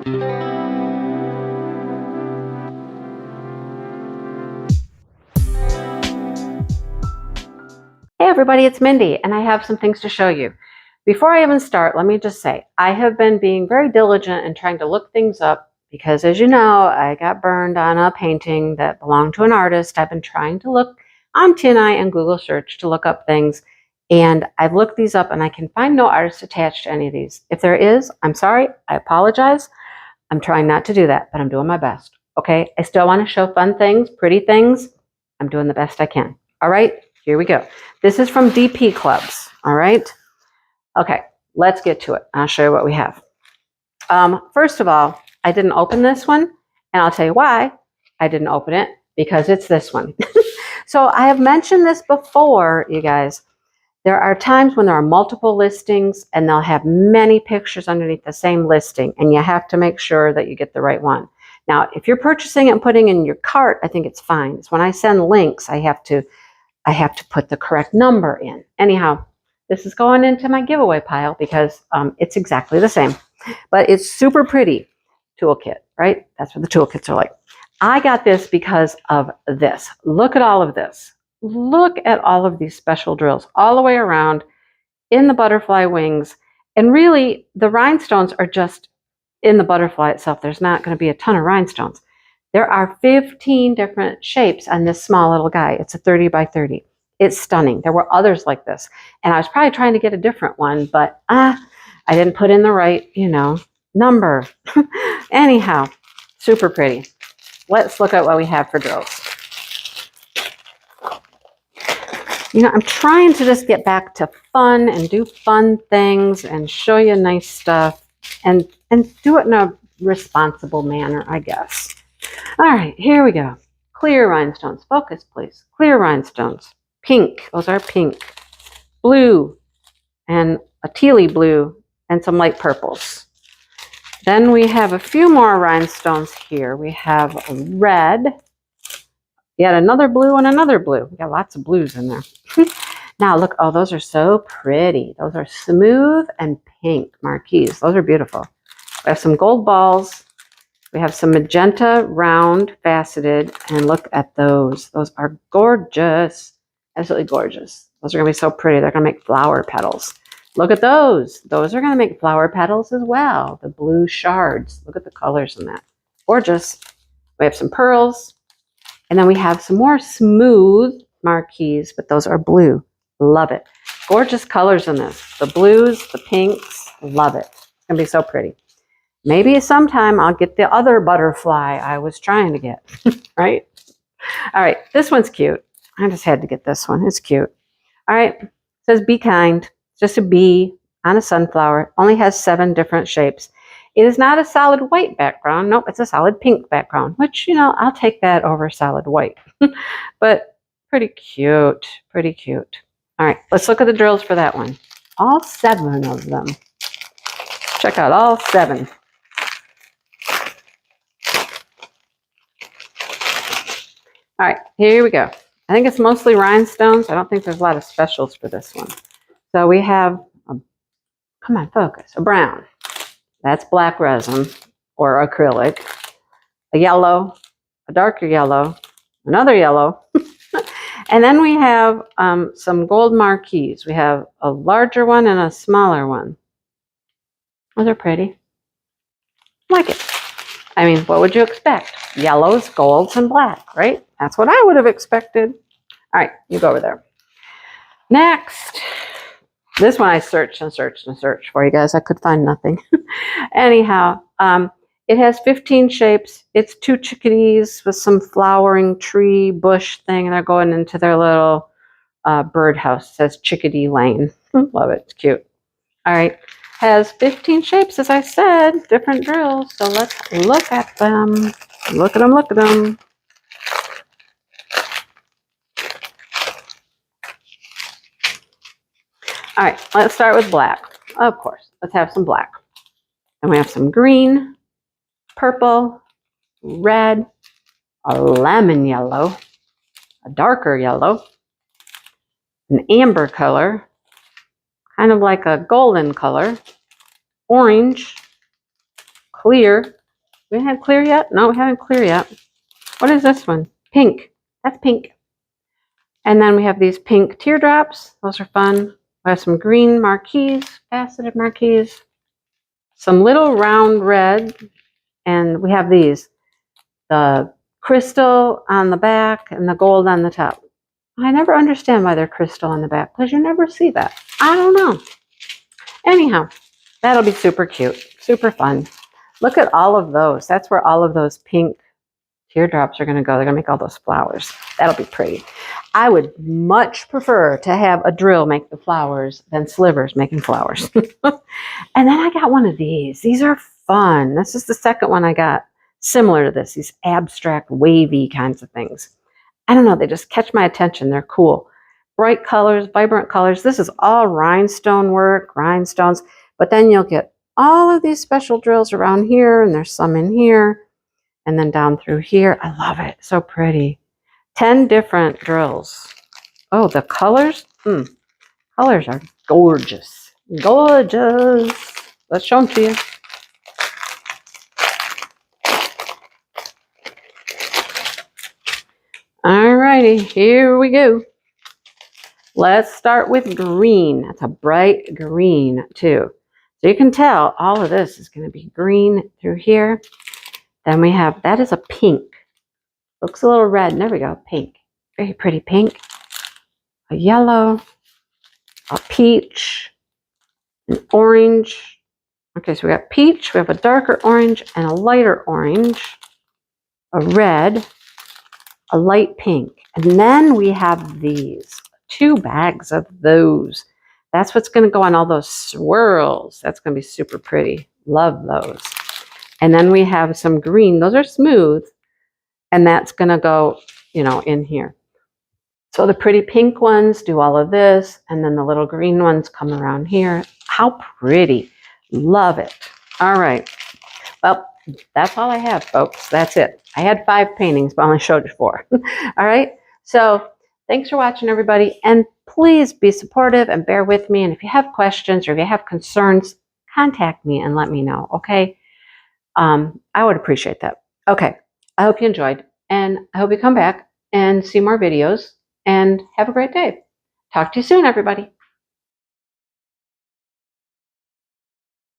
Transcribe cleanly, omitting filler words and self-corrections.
Hey everybody, it's Mindy, and I have some things to show you. Before I even start, let me just say, I have been being very diligent in trying to look things up because, as you know, I got burned on a painting that belonged to an artist. I've been trying to look on TinEye and Google search to look up things, and I've looked these up and I can find no artist attached to any of these. If there is, I'm sorry, I apologize. I'm trying not to do that, but I'm doing my best, okay? I still want to show fun things, pretty things. I'm doing the best I can. All right, here we go. This is from DPCLUBS, all right? Okay, let's get to it. I'll show you what we have. First of all, I didn't open this one, and I'll tell you why I didn't open it, because it's this one. So I have mentioned this before, you guys. There are times when there are multiple listings, and they'll have many pictures underneath the same listing, and you have to make sure that you get the right one. Now, if you're purchasing it and putting it in your cart, I think it's fine. It's when I send links, I have to put the correct number in. Anyhow, this is going into my giveaway pile because it's exactly the same. But it's super pretty toolkit, right? That's what the toolkits are like. I got this because of this. Look at all of this. Look at all of these special drills all the way around in the butterfly wings. And really, the rhinestones are just in the butterfly itself. There's not going to be a ton of rhinestones. There are 15 different shapes on this small little guy. It's a 30 by 30. It's stunning. There were others like this. And I was probably trying to get a different one, but I didn't put in the right, number. Anyhow, super pretty. Let's look at what we have for drills. I'm trying to just get back to fun and do fun things and show you nice stuff and do it in a responsible manner, I guess. All right, here we go. Clear rhinestones. Focus, please. Clear rhinestones. Pink. Those are pink. Blue and a tealy blue and some light purples. Then we have a few more rhinestones here. We have a red, yet another blue and another blue. We got lots of blues in there. Now look, oh, those are so pretty. Those are smooth and pink marquise. Those are beautiful. We have some gold balls. We have some magenta, round, faceted, and look at those. Those are gorgeous. Absolutely gorgeous. Those are going to be so pretty. They're going to make flower petals. Look at those. Those are going to make flower petals as well. The blue shards. Look at the colors in that. Gorgeous. We have some pearls. And then we have some more smooth marquise, but those are blue. Love it. Gorgeous colors in this. The blues, the pinks. Love it. It's going to be so pretty. Maybe sometime I'll get the other butterfly I was trying to get, right? All right, this one's cute. I just had to get this one. It's cute. All right, it says be kind. It's just a bee on a sunflower. Only has 7 different shapes. It is not a solid white background. Nope, it's a solid pink background, which, I'll take that over solid white. But pretty cute, pretty cute. All right, let's look at the drills for that one. All 7 of them. Check out all 7. All right, here we go. I think it's mostly rhinestones. I don't think there's a lot of specials for this one. So we have, come on, focus, a brown. That's black resin or acrylic. A yellow, a darker yellow, another yellow. And then we have some gold marquise. We have a larger one and a smaller one. Oh, they're pretty. Like it. I mean, what would you expect? Yellows, golds, and black, right? That's what I would have expected. All right, you go over there. Next, this one I searched and searched and searched for you guys. I could find nothing. Anyhow, it has 15 shapes. It's 2 chickadees with some flowering tree bush thing, and they're going into their little birdhouse. It says Chickadee Lane. Love it. It's cute. All right. Has 15 shapes, as I said, different drills. So let's look at them. Look at them, look at them. All right, let's start with black. Of course, let's have some black. And we have some green, purple, red, a lemon yellow, a darker yellow, an amber color, kind of like a golden color, orange, clear. We had clear yet? No, we haven't clear yet. What is this one? Pink. That's pink. And then we have these pink teardrops. Those are fun. We have some green marquees, faceted marquees. Some little round red. And we have these. The crystal on the back and the gold on the top. I never understand why they're crystal on the back because you never see that. I don't know. Anyhow, that'll be super cute, super fun. Look at all of those. That's where all of those pink teardrops are going to go. They're going to make all those flowers. That'll be pretty. I would much prefer to have a drill make the flowers than slivers making flowers. And then I got one of these. These are fun. This is the second one I got. Similar to this, these abstract, wavy kinds of things. I don't know, they just catch my attention. They're cool. Bright colors, vibrant colors. This is all rhinestone work, rhinestones. But then you'll get all of these special drills around here, and there's some in here, and then down through here. I love it. So pretty. 10 different drills. Oh, the colors? Colors are gorgeous. Gorgeous. Let's show them to you. Alrighty, here we go. Let's start with green. That's a bright green too. So you can tell all of this is going to be green through here. Then we have, that is a pink. Looks a little red. There we go, pink. Very pretty pink. A yellow, a peach, an orange. Okay, so we got peach, we have a darker orange and a lighter orange, a red, a light pink. And then we have these 2 bags of those. That's what's going to go on all those swirls. That's going to be super pretty. Love those. And then we have some green. Those are smooth. And that's going to go, you know, in here. So the pretty pink ones do all of this. And then the little green ones come around here. How pretty. Love it. All right. Well, that's all I have, folks. That's it. I had 5 paintings, but I only showed you 4. All right. So thanks for watching, everybody. And please be supportive and bear with me. And if you have questions or if you have concerns, contact me and let me know. Okay. I would appreciate that. Okay. I hope you enjoyed, and I hope you come back and see more videos, and have a great day. Talk to you soon, everybody.